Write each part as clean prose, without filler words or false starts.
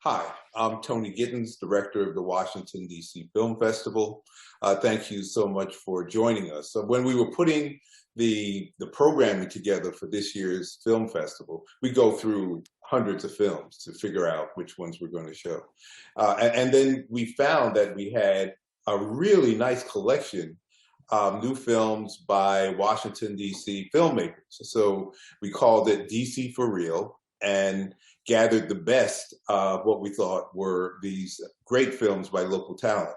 Hi, I'm Tony Gittens, Director of the Washington, DC Film Festival. Thank you so much for joining us. So when we were putting the programming together for this year's film festival, we go through hundreds of films to figure out which ones we're going to show. And then we found that we had a really nice collection of new films by Washington, DC filmmakers. So we called it DC for Real, and gathered the best of what we thought were these great films by local talent.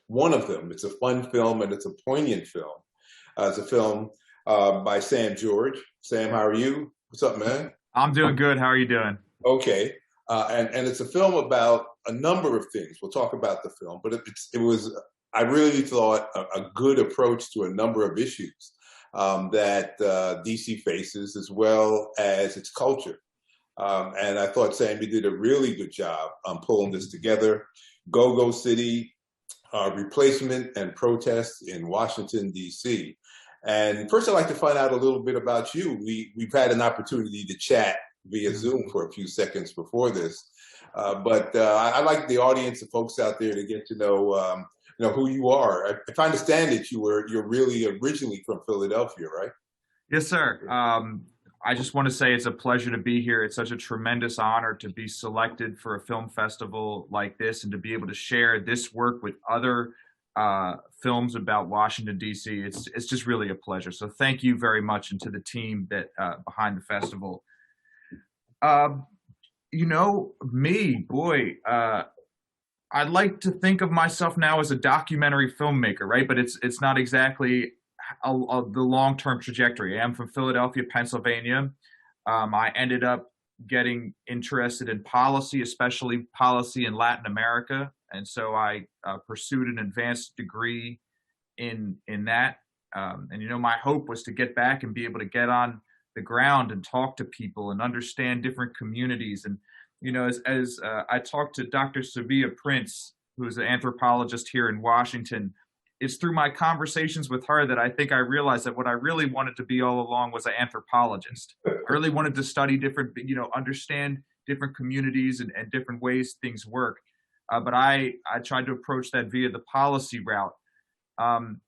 One of them, it's a fun film and it's a poignant film. It's a film by Sam George. Sam, how are you? What's up, man? I'm doing good. How are you doing? Okay. And it's a film about a number of things. We'll talk about the film, but I really thought, a good approach to a number of issues that DC faces, as well as its culture. And I thought Sammy did a really good job pulling this together. Go-Go City, Replacement and Protest in Washington, D.C. And first, I'd like to find out a little bit about you. We've had an opportunity to chat via Zoom for a few seconds before this. But I'd like the audience, the folks out there, to get to know who you are. If I understand it, you're really originally from Philadelphia, right? Yes, sir. I just want to say it's a pleasure to be here. It's such a tremendous honor to be selected for a film festival like this and to be able to share this work with other films about Washington, D.C. It's just really a pleasure. So thank you very much, and to the team that behind the festival. I like to think of myself now as a documentary filmmaker, right? But it's not exactly the long-term trajectory. I'm from Philadelphia, Pennsylvania. I ended up getting interested in policy, especially policy in Latin America. And so I pursued an advanced degree in that. My hope was to get back and be able to get on the ground and talk to people and understand different communities. And, as I talked to Dr. Sevilla Prince, who is an anthropologist here in Washington, it's through my conversations with her that I think I realized that what I really wanted to be all along was an anthropologist. I really wanted to study different, understand different communities and different ways things work. But I tried to approach that via the policy route. And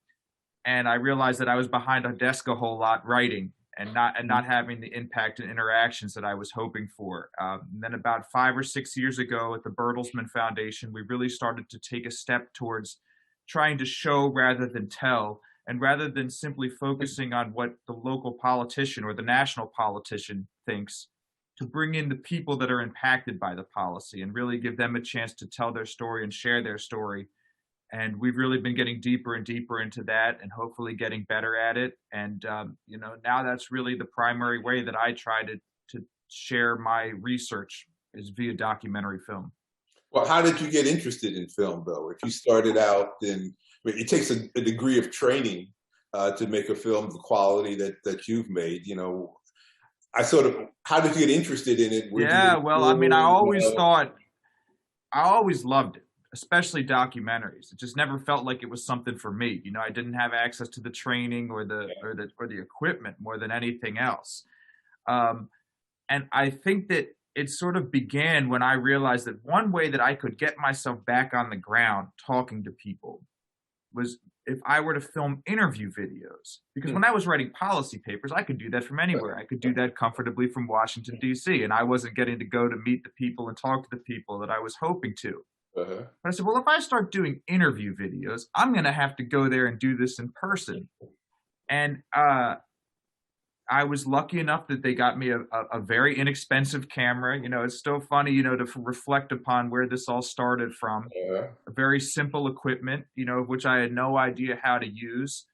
I realized that I was behind a desk a whole lot writing and not having the impact and interactions that I was hoping for. And then about 5 or 6 years ago at the Bertelsmann Foundation, we really started to take a step towards trying to show rather than tell, and rather than simply focusing on what the local politician or the national politician thinks, to bring in the people that are impacted by the policy and really give them a chance to tell their story and share their story. And we've really been getting deeper and deeper into that, and hopefully getting better at it. And now that's really the primary way that I try to share my research, is via documentary film. Well, how did you get interested in film, though? If you started out it takes a degree of training to make a film the quality that you've made. How did you get interested in it? I always loved it, especially documentaries. It just never felt like it was something for me. I didn't have access to the training or the equipment more than anything else. And I think that it sort of began when I realized that one way that I could get myself back on the ground talking to people was if I were to film interview videos. Because when I was writing policy papers, I could do that from anywhere. I could do that comfortably from Washington, D.C., and I wasn't getting to go to meet the people and talk to the people that I was hoping to. But I said, well, if I start doing interview videos, I'm going to have to go there and do this in person. And I was lucky enough that they got me a very inexpensive camera. It's still funny, to reflect upon where this all started from. A very simple equipment, which I had no idea how to use.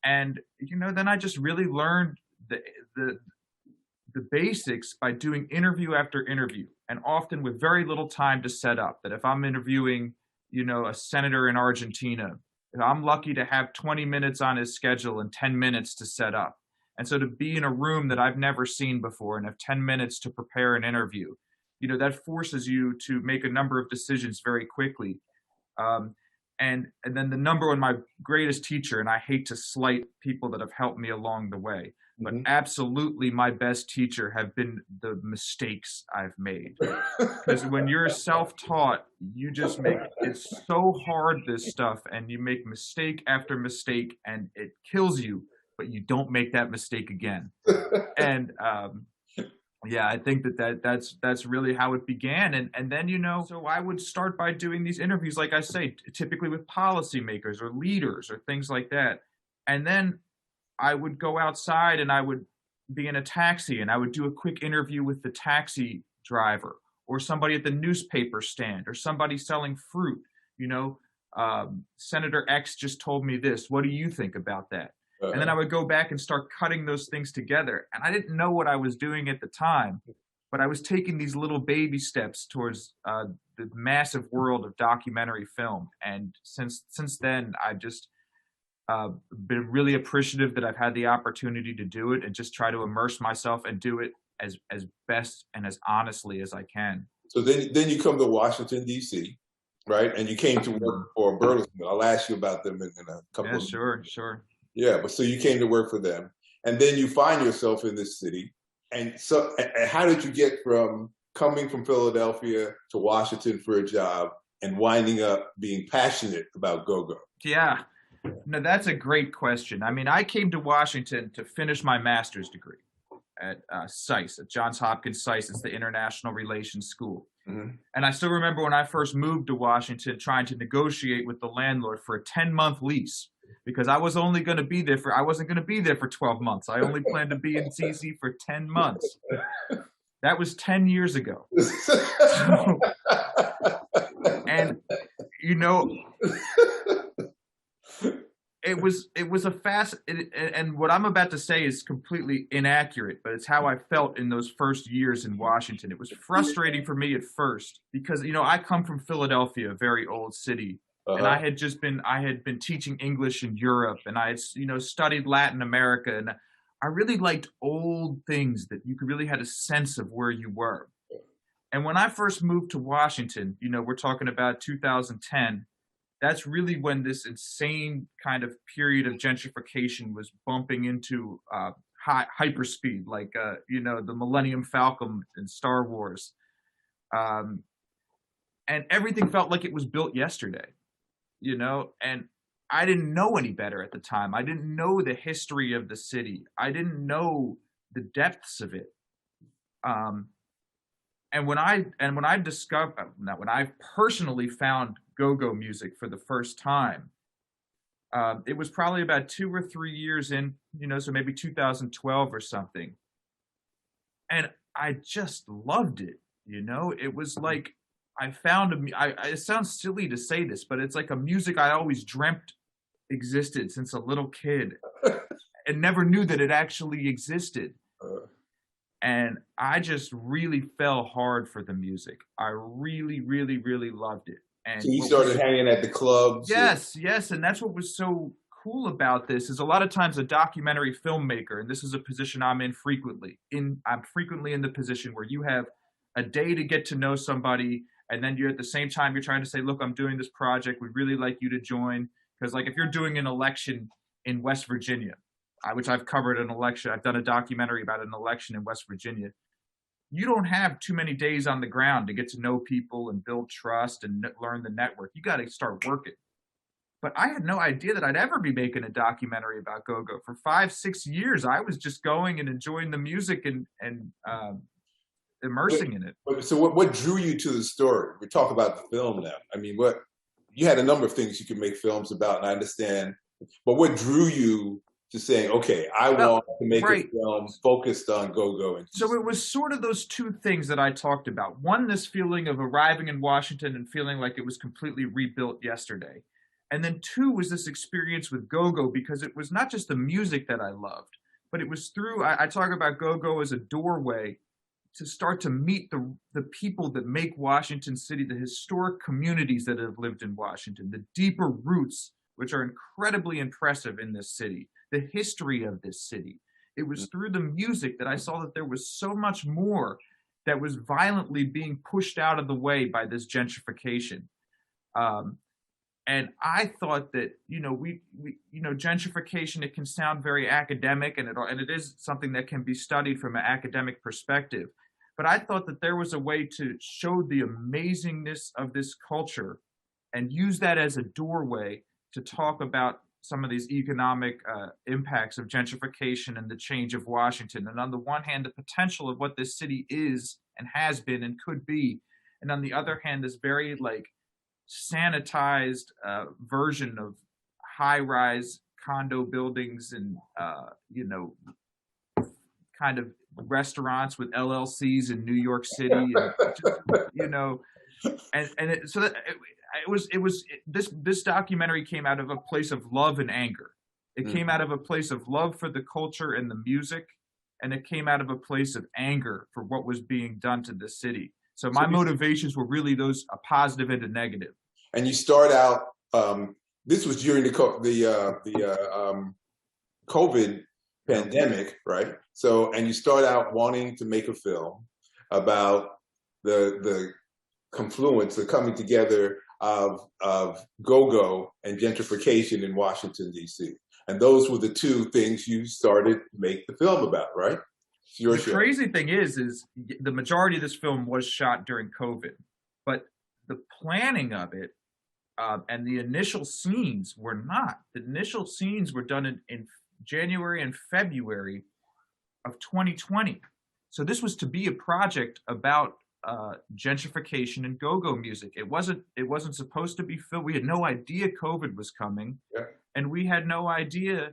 And, then I just really learned the basics by doing interview after interview, and often with very little time to set up. That if I'm interviewing, a senator in Argentina, I'm lucky to have 20 minutes on his schedule and 10 minutes to set up. And so to be in a room that I've never seen before and have 10 minutes to prepare an interview, that forces you to make a number of decisions very quickly. And then the number one, my greatest teacher, and I hate to slight people that have helped me along the way, but absolutely my best teacher have been the mistakes I've made. Because when you're self-taught, you just make, it's so hard, this stuff, and you make mistake after mistake, and it kills you, but you don't make that mistake again. And yeah, I think that's really how it began. And then, you know, so I would start by doing these interviews, like I say, typically with policymakers or leaders or things like that. And then I would go outside and I would be in a taxi and I would do a quick interview with the taxi driver or somebody at the newspaper stand or somebody selling fruit. You know, Senator X just told me this. What do you think about that? And then I would go back and start cutting those things together. And I didn't know what I was doing at the time, but I was taking these little baby steps towards the massive world of documentary film. And since then, I've just been really appreciative that I've had the opportunity to do it and just try to immerse myself and do it as best and as honestly as I can. So then you come to Washington, DC, right? And you came to work for Bertelsmann. I'll ask you about them in a couple of minutes. Sure. Yeah, but so you came to work for them. And then you find yourself in this city. And so and how did you get from coming from Philadelphia to Washington for a job and winding up being passionate about go-go? Yeah. No, that's a great question. I mean, I came to Washington to finish my master's degree at SAIS, at Johns Hopkins SAIS. It's the International Relations School. Mm-hmm. And I still remember when I first moved to Washington trying to negotiate with the landlord for a 10-month lease because I was only going to be there I wasn't going to be there for 12 months. I only planned to be in DC for 10 months. That was 10 years ago. So, and, you know, it was and what I'm about to say is completely inaccurate, but it's how I felt in those first years in Washington. It was frustrating for me at first because, you know, I come from Philadelphia, a very old city, and I had been teaching English in Europe, and I had, you know, studied Latin America, and I really liked old things that you could really had a sense of where you were. And when I first moved to Washington, you know, we're talking about 2010. That's really when this insane kind of period of gentrification was bumping into hyperspeed, like, you know, the Millennium Falcon in Star Wars. And everything felt like it was built yesterday, you know, and I didn't know any better at the time. I didn't know the history of the city. I didn't know the depths of it. And when I personally found go-go music for the first time, it was probably about 2 or 3 years in, you know, so maybe 2012 or something. And I just loved it, you know? It was like I found it sounds silly to say this, but it's like a music I always dreamt existed since a little kid and never knew that it actually existed. And I just really fell hard for the music. I really, really, really loved it. And so you started hanging at the clubs? Yes. And that's what was so cool about this is a lot of times a documentary filmmaker, and this is a position I'm in frequently. I'm frequently in the position where you have a day to get to know somebody, and then you're at the same time, you're trying to say, look, I'm doing this project. We'd really like you to join. Because like if you're doing an election in West Virginia, which I've covered an election, I've done a documentary about an election in West Virginia. You don't have too many days on the ground to get to know people and build trust and learn the network. You got to start working. But I had no idea that I'd ever be making a documentary about go-go. For 5-6 years, I was just going and enjoying the music and immersing in it. So what drew you to the story? We talk about the film now. I mean, you had a number of things you could make films about, and I understand. But what drew you to saying, okay, I want to make a film focused on go-go? So it was sort of those two things that I talked about. One, this feeling of arriving in Washington and feeling like it was completely rebuilt yesterday. And then two was this experience with go-go, because it was not just the music that I loved, but it was through, I talk about go-go as a doorway to start to meet the people that make Washington City, the historic communities that have lived in Washington, the deeper roots, which are incredibly impressive in this city, the history of this city. It was through the music that I saw that there was so much more that was violently being pushed out of the way by this gentrification. And I thought that, gentrification, it can sound very academic, and it is something that can be studied from an academic perspective. But I thought that there was a way to show the amazingness of this culture and use that as a doorway to talk about some of these economic impacts of gentrification and the change of Washington. And on the one hand, the potential of what this city is and has been and could be. And on the other hand, this very sanitized version of high-rise condo buildings and kind of restaurants with LLCs in New York City, and this documentary came out of a place of love and anger. It came out of a place of love for the culture and the music, and it came out of a place of anger for what was being done to the city. So my motivations were really those a positive and a negative. And you start out. This was during the COVID pandemic, right? So, and you start out wanting to make a film about the confluence, the coming together of go-go and gentrification in Washington, DC. And those were the two things you started to make the film about, right? The crazy thing is the majority of this film was shot during COVID, but the planning of it and the initial scenes were not. The initial scenes were done in January and February of 2020. So this was to be a project about gentrification and go-go music. It wasn't supposed to be filmed. We had no idea COVID was coming, and we had no idea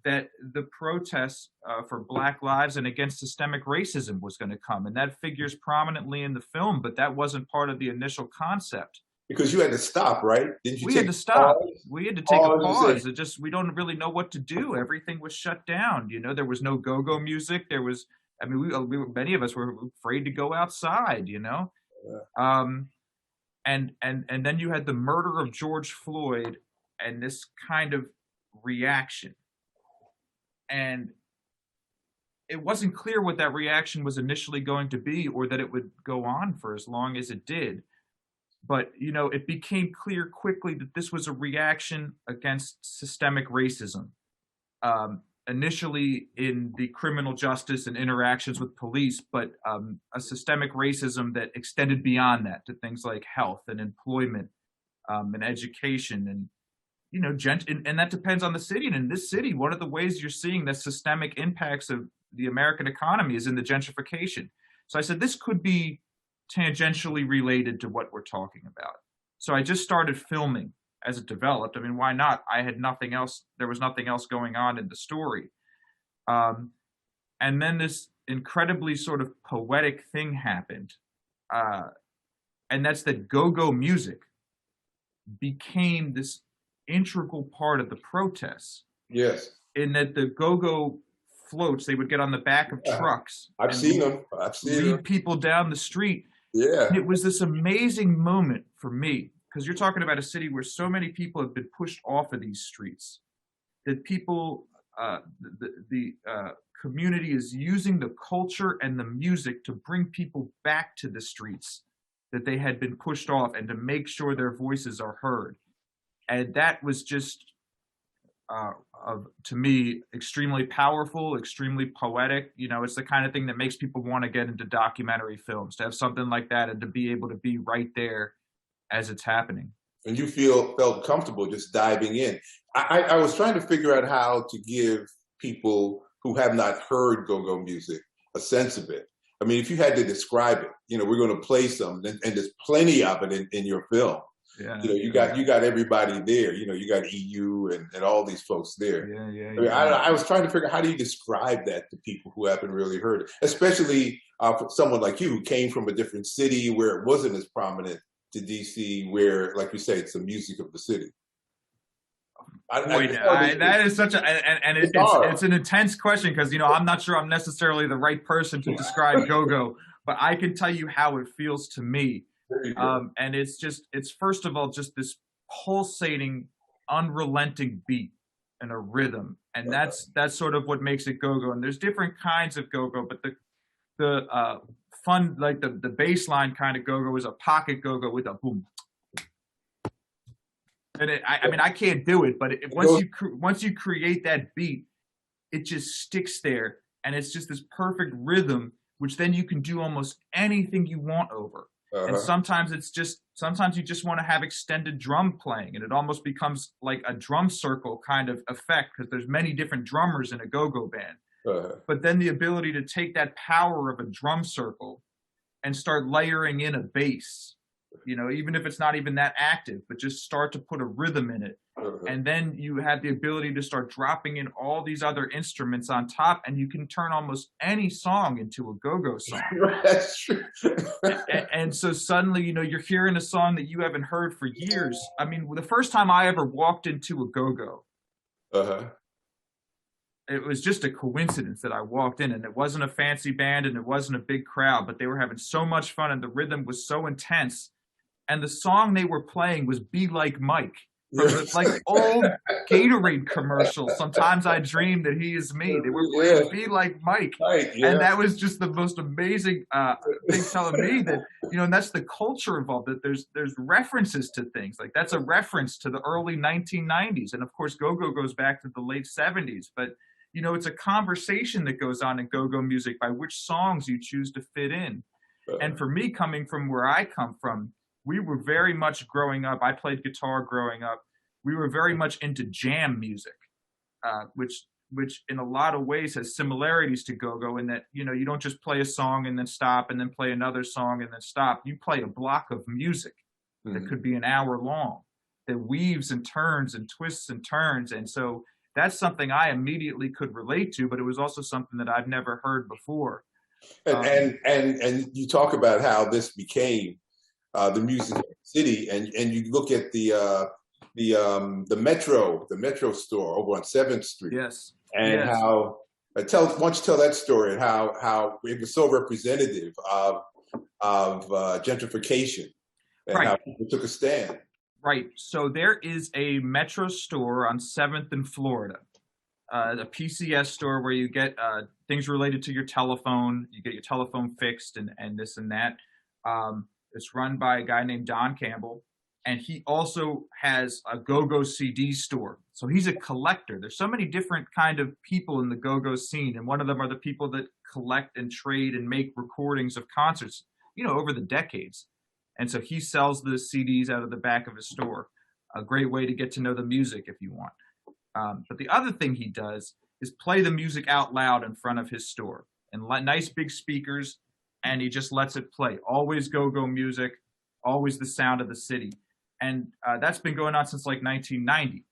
that the protests for Black lives and against systemic racism was going to come, and that figures prominently in the film. But that wasn't part of the initial concept. Because you had to stop, right? Didn't you? We had to stop. We had to take a pause. It just, we don't really know what to do. Everything was shut down. There was no go-go music. There was, many of us were afraid to go outside. Yeah. And then you had the murder of George Floyd and this kind of reaction. And it wasn't clear what that reaction was initially going to be, or that it would go on for as long as it did. But, it became clear quickly that this was a reaction against systemic racism, initially in the criminal justice and interactions with police, but a systemic racism that extended beyond that to things like health and employment and education. And, and that depends on the city. And in this city, one of the ways you're seeing the systemic impacts of the American economy is in the gentrification. So I said, this could be tangentially related to what we're talking about. So I just started filming as it developed. Why not? I had nothing else. There was nothing else going on in the story. And then this incredibly sort of poetic thing happened. And that's that go-go music became this integral part of the protests. Yes. In that the go-go floats, they would get on the back of trucks. I've seen them. Lead people down the street. Yeah. And it was this amazing moment for me, because you're talking about a city where so many people have been pushed off of these streets, that people, the community is using the culture and the music to bring people back to the streets that they had been pushed off, and to make sure their voices are heard. And that was just, to me, extremely powerful, extremely poetic. It's the kind of thing that makes people want to get into documentary films, to have something like that and to be able to be right there as it's happening. And you felt comfortable just diving in. I was trying to figure out how to give people who have not heard go-go music a sense of it. If you had to describe it, we're going to play some, and there's plenty of it in your film. Yeah. You got everybody there. You got EU and all these folks there. Yeah. I was trying to figure out, how do you describe that to people who haven't really heard it, especially for someone like you who came from a different city where it wasn't as prominent to DC, where, like you say, it's the music of the city. That is such a, and it's an intense question, because I'm not sure I'm necessarily the right person to describe go-go, but I can tell you how it feels to me. And it's first of all just this pulsating, unrelenting beat and a rhythm, and that's sort of what makes it go-go. And there's different kinds of go-go, but the fun, like the bass line kind of go-go, is a pocket go-go with a boom, And I mean, I can't do it, but once you create that beat, it just sticks there, and it's just this perfect rhythm, which then you can do almost anything you want over. And Uh-huh. sometimes you just want to have extended drum playing, and it almost becomes like a drum circle kind of effect because there's many different drummers in a go-go band. Uh-huh. But then the ability to take that power of a drum circle and start layering in a bass, even if it's not even that active, but just start to put a rhythm in it. Uh-huh. And then you have the ability to start dropping in all these other instruments on top, and you can turn almost any song into a go-go song. That's true. And so suddenly, you're hearing a song that you haven't heard for years. I mean, the first time I ever walked into a go-go, Uh-huh. it was just a coincidence that I walked in, and it wasn't a fancy band and it wasn't a big crowd, but they were having so much fun and the rhythm was so intense. And the song they were playing was Be Like Mike from the like old Gatorade commercial. Sometimes I dream that he is me. They were playing Be Like Mike. Right, yeah. And that was just the most amazing thing telling me that, and that's the culture involved, that there's references to things. Like that's a reference to the early 1990s. And of course, go-go goes back to the late 70s. But, it's a conversation that goes on in go-go music by which songs you choose to fit in. And for me, coming from where I come from, we were very much growing up. I played guitar growing up. We were very much into jam music, which in a lot of ways has similarities to go-go in that, you don't just play a song and then stop and then play another song and then stop. You play a block of music that could be an hour long that weaves and turns and twists and turns. And so that's something I immediately could relate to, but it was also something that I've never heard before. And you talk about how this became the music of the city, and you look at the metro store over on 7th Street. Yes. And yes. how why don't you tell that story and how it was so representative of gentrification and Right. how people took a stand. Right. So there is a metro store on 7th in Florida, a PCS store where you get things related to your telephone. You get your telephone fixed and this and that. It's run by a guy named Don Campbell, and he also has a go-go CD store. So he's a collector. There's so many different kind of people in the go-go scene, and one of them are the people that collect and trade and make recordings of concerts, over the decades. And so he sells the CDs out of the back of his store. A great way to get to know the music if you want. But the other thing he does is play the music out loud in front of his store and nice big speakers, and he just lets it play. Always go-go music, always the sound of the city. And that's been going on since like 1990.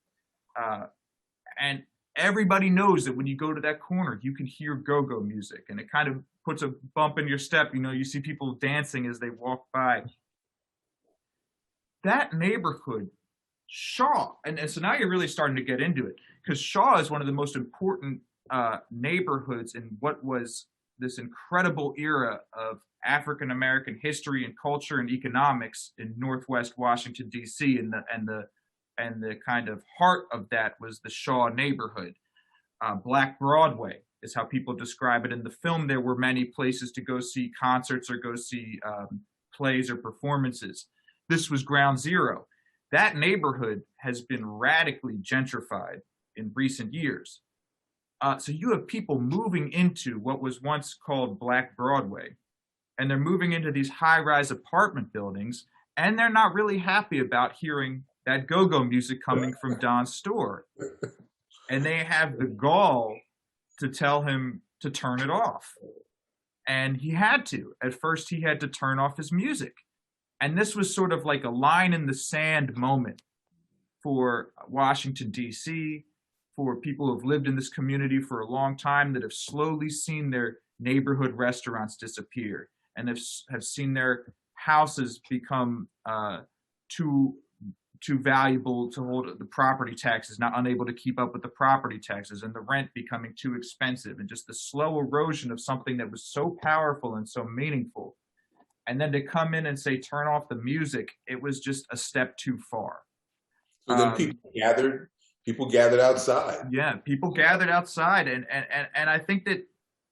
And everybody knows that when you go to that corner, you can hear go-go music, and it kind of puts a bump in your step. You see people dancing as they walk by. That neighborhood, Shaw, and so now you're really starting to get into it, because Shaw is one of the most important neighborhoods in what was this incredible era of African-American history and culture and economics in Northwest Washington, D.C. And the kind of heart of that was the Shaw neighborhood. Black Broadway is how people describe it in the film. There were many places to go see concerts or go see plays or performances. This was ground zero. That neighborhood has been radically gentrified in recent years. So you have people moving into what was once called Black Broadway, and they're moving into these high-rise apartment buildings, and they're not really happy about hearing that go-go music coming from Don's store. And they have the gall to tell him to turn it off. And he had to. At first, he had to turn off his music. And this was sort of like a line in the sand moment for Washington, D.C., for people who have lived in this community for a long time that have slowly seen their neighborhood restaurants disappear and have seen their houses become too valuable to hold the property taxes, not unable to keep up with the property taxes, and the rent becoming too expensive, and just the slow erosion of something that was so powerful and so meaningful. And then to come in and say, turn off the music, it was just a step too far. So then people gathered outside. Yeah, people gathered outside. And I think that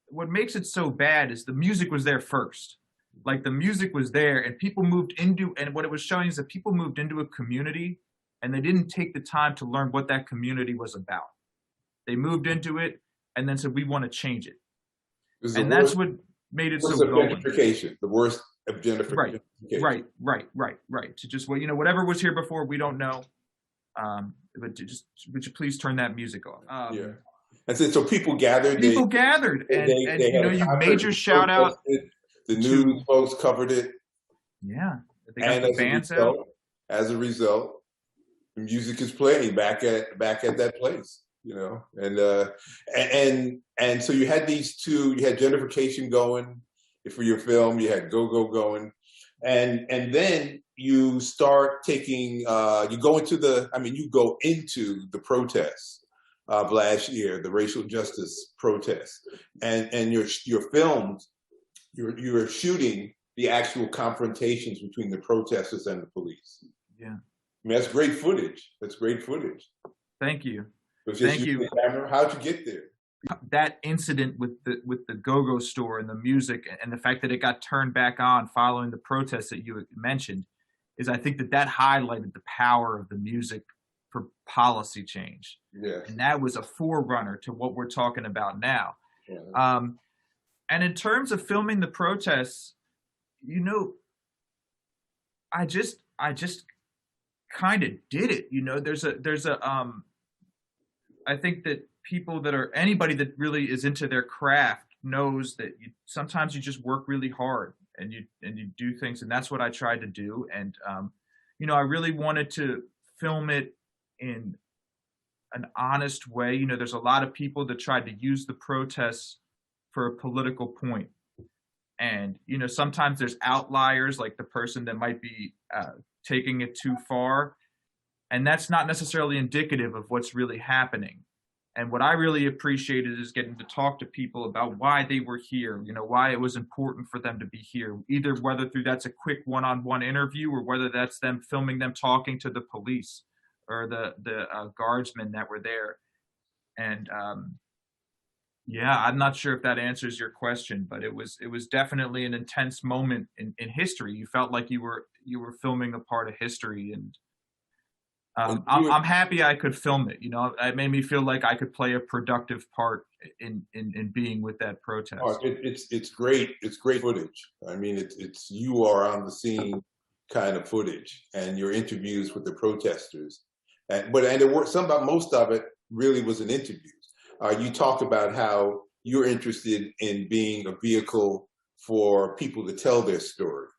what makes it so bad is the music was there first. Like the music was there, and people moved into, and what it was showing is that people moved into a community and they didn't take the time to learn what that community was about. They moved into it and then said, we want to change it. And that's what made it so golden. Gentrification, the worst of gentrification. Right. To just, well, whatever was here before, we don't know. But would you please turn that music off? Yeah. And so people gathered. People gathered, and you major shout out. The news folks covered it. Yeah, they got the bands out. As a result, the music is playing back at that place. And so you had these two. You had gentrification going for your film. You had go going, and then you start taking. You go into the protests of last year, the racial justice protests, and your films. You're shooting the actual confrontations between the protesters and the police. Yeah, that's great footage. Thank you. Thank you. How'd you get there? That incident with the go-go store and the music and the fact that it got turned back on following the protests that you mentioned is, I think, that highlighted the power of the music for policy change. Yes. And that was a forerunner to what we're talking about now. Yeah. And in terms of filming the protests, I just kind of did it. I think that anybody that really is into their craft knows that sometimes you just work really hard and you do things, and that's what I tried to do. And I really wanted to film it in an honest way. There's a lot of people that tried to use the protests for a political point. And, sometimes there's outliers, like the person that might be taking it too far. And that's not necessarily indicative of what's really happening. And what I really appreciated is getting to talk to people about why they were here, why it was important for them to be here, either whether through that's a quick one-on-one interview or whether that's them filming them talking to the police or the guardsmen that were there. And, I'm not sure if that answers your question, but it was definitely an intense moment in history. You felt like you were filming a part of history, and I'm happy I could film it. It made me feel like I could play a productive part in being with that protest. It's great. It's great footage. I mean, it's you are on the scene kind of footage, and your interviews with the protesters, most of it really was an interview. You talked about how you're interested in being a vehicle for people to tell their story.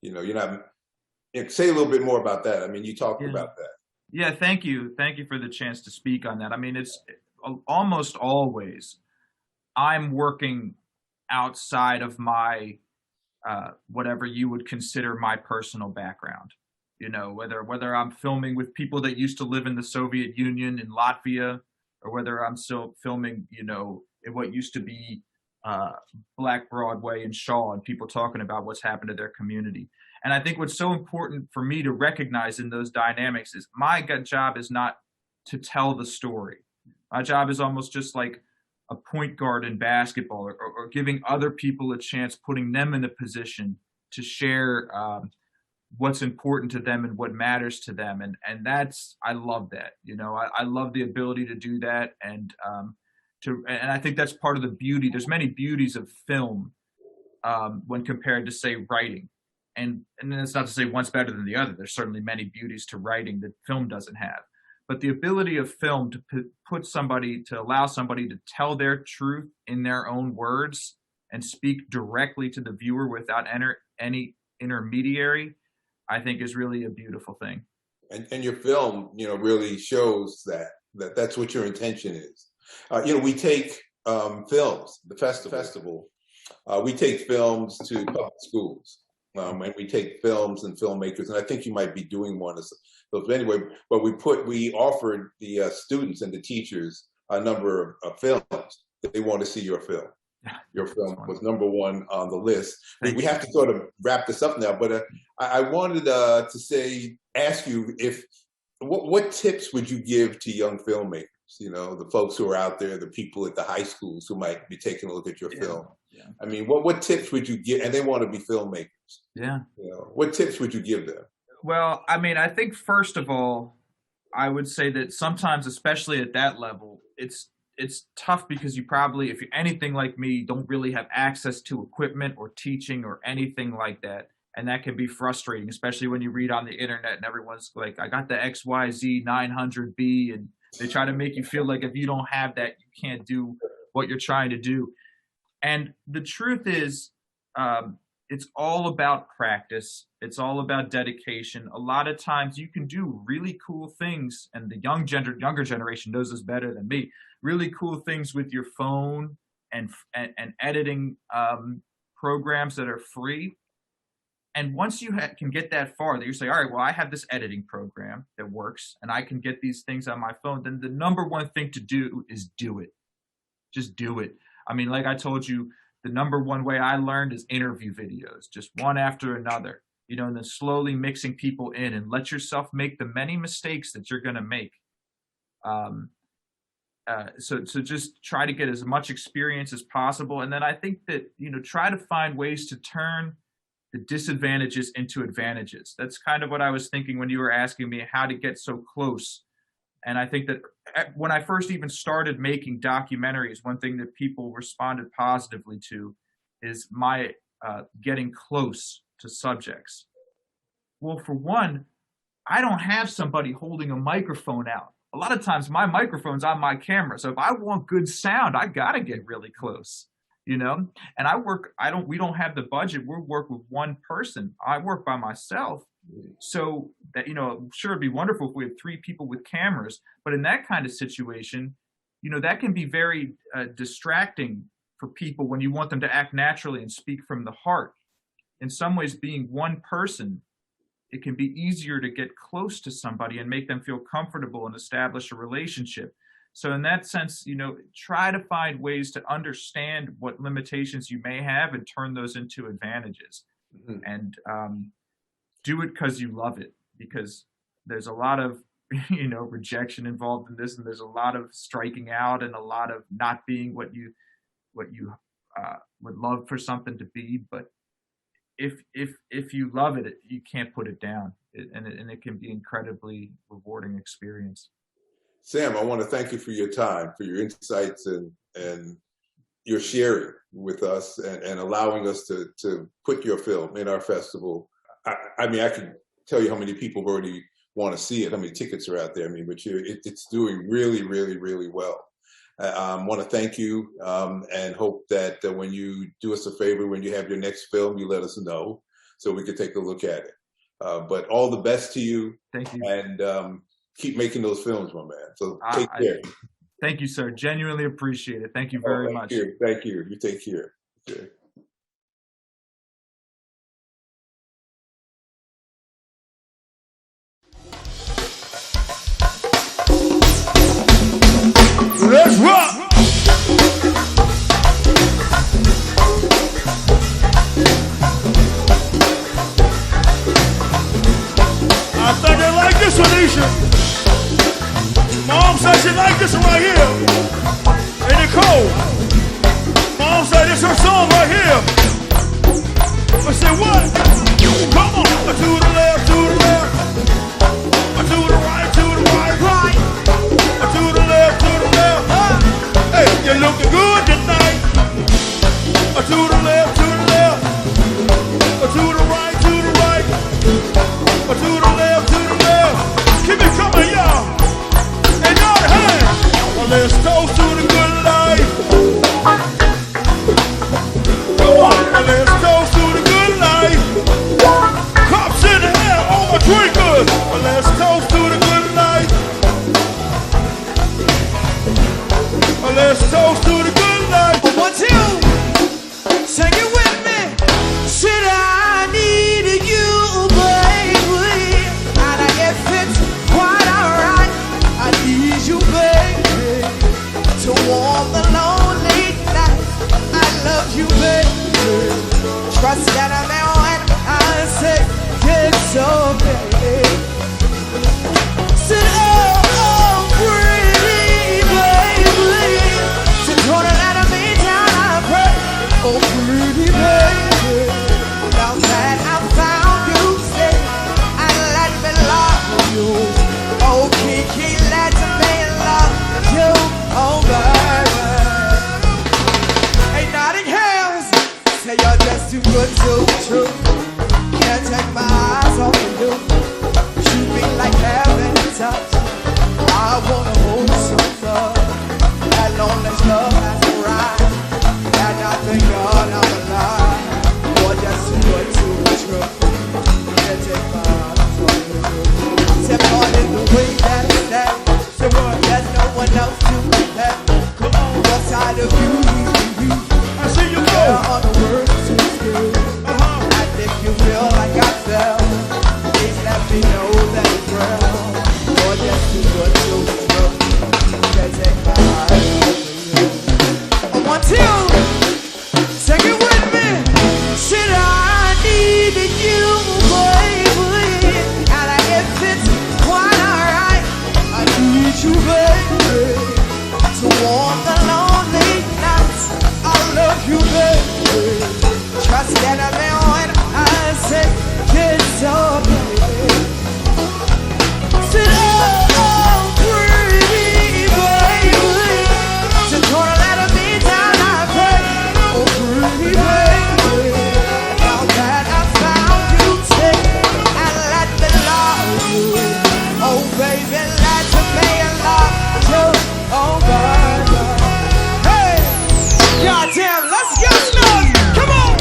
Say a little bit more about that. I mean, you talked about that. Yeah, thank you. Thank you for the chance to speak on that. I mean, it's almost always I'm working outside of my whatever you would consider my personal background. Whether I'm filming with people that used to live in the Soviet Union in Latvia, or whether I'm still filming, in what used to be Black Broadway in Shaw, and people talking about what's happened to their community. And I think what's so important for me to recognize in those dynamics is my job is not to tell the story. My job is almost just like a point guard in basketball, or giving other people a chance, putting them in a position to share what's important to them and what matters to them. And I love that. I love the ability to do that. And I think that's part of the beauty. There's many beauties of film when compared to, say, writing. And it's not to say one's better than the other. There's certainly many beauties to writing that film doesn't have. But the ability of film to allow somebody to tell their truth in their own words and speak directly to the viewer without any intermediary, I think is really a beautiful thing. And your film, really shows that's what your intention is. We take films, the festival. We take films to public schools, and we take films and filmmakers. And I think you might be doing one of those anyway. But we offered the students and the teachers a number of films that they want to see your film. Your film was number one on the list. We have to sort of wrap this up now, but I wanted to ask you what tips would you give to young filmmakers? The folks who are out there, the people at the high schools who might be taking a look at your film. Yeah. I mean, what tips would you give? And they want to be filmmakers. Yeah. What tips would you give them? Well, I mean, I think first of all, I would say that sometimes, especially at that level, it's tough because you probably, if you're anything like me, don't really have access to equipment or teaching or anything like that. And that can be frustrating, especially when you read on the internet and everyone's like, I got the XYZ 900B, and they try to make you feel like if you don't have that, you can't do what you're trying to do. And the truth is, it's all about practice. It's all about dedication. A lot of times you can do really cool things, and the younger generation knows this better than me, really cool things with your phone and editing programs that are free. And once you can get that far, that you say, all right, well, I have this editing program that works, and I can get these things on my phone, then the number one thing to do is do it. Just do it. I mean, like I told you, the number one way I learned is interview videos, just one after another, you know, and then slowly mixing people in, and let yourself make the many mistakes that you're going to make. So just try to get as much experience as possible. And then I think that, you know, try to find ways to turn the disadvantages into advantages. That's kind of what I was thinking when you were asking me how to get so close. And I think that when I first even started making documentaries, one thing that people responded positively to is my getting close to subjects. Well, for one, I don't have somebody holding a microphone out. A lot of times my microphone's on my camera. So if I want good sound, I got to get really close, you know? And we don't have the budget. We work with one person. I work by myself. So that, you know, sure, it'd be wonderful if we had 3 people with cameras, but in that kind of situation, you know, that can be very distracting for people when you want them to act naturally and speak from the heart. In some ways, being one person, it can be easier to get close to somebody and make them feel comfortable and establish a relationship. So in that sense, you know, try to find ways to understand what limitations you may have and turn those into advantages. Mm-hmm. And do it because you love it, because there's a lot of, you know, rejection involved in this, and there's a lot of striking out and a lot of not being what you would love for something to be. But if you love it, you can't put it down, and it can be incredibly rewarding experience. Sam, I want to thank you for your time, for your insights and your sharing with us and allowing us to put your film in our festival. I mean, I can tell you how many people already want to see it, how many tickets are out there. I mean, but it's doing really, really, really well. I want to thank you and hope that when you do us a favor, when you have your next film, you let us know so we can take a look at it. But all the best to you. Thank you. And keep making those films, my man. So take care. Thank you, sir. Genuinely appreciate it. Thank you very much. Thank you. You take care. Okay. Let's rock! I think they like this one, Isha. Mom said she like this one right here. Ain't it cold? Mom said it's her song right here. I said what? Come on! To the left, to the left. To the right, to the right, right. To the left, to the left. Hey, you're looking good tonight. To the left, to the left. To the right, to the right. To the left, to the left. Keep it coming, y'all. And y'all the hands. Well, let's toast to the good life. Come on, well, let's toast to the good life. Cups in the air, all my drinkers. Well, let's toast to the good life. Well, let's toast to the good life. 1, 2, sing it with me. Said I needed you, baby, and it fits quite alright. I need you, baby, to warm the lonely night. I love you, baby. Trust that I'm in when I say it's so, baby. Said, oh, pretty baby, to gonna let me down, I pray. Oh, pretty baby, now that I found you, say, and let me love you. Oh, keep take it so baby. Said, oh, pretty baby. Just gonna let her be down, I pray. Oh, pretty baby. Now that I found you, take and let me love you. Oh, baby, let me pay a lot to, oh, baby. Hey, goddamn, let's get snug. Come on.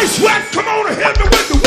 Sweat, come on and hit me with the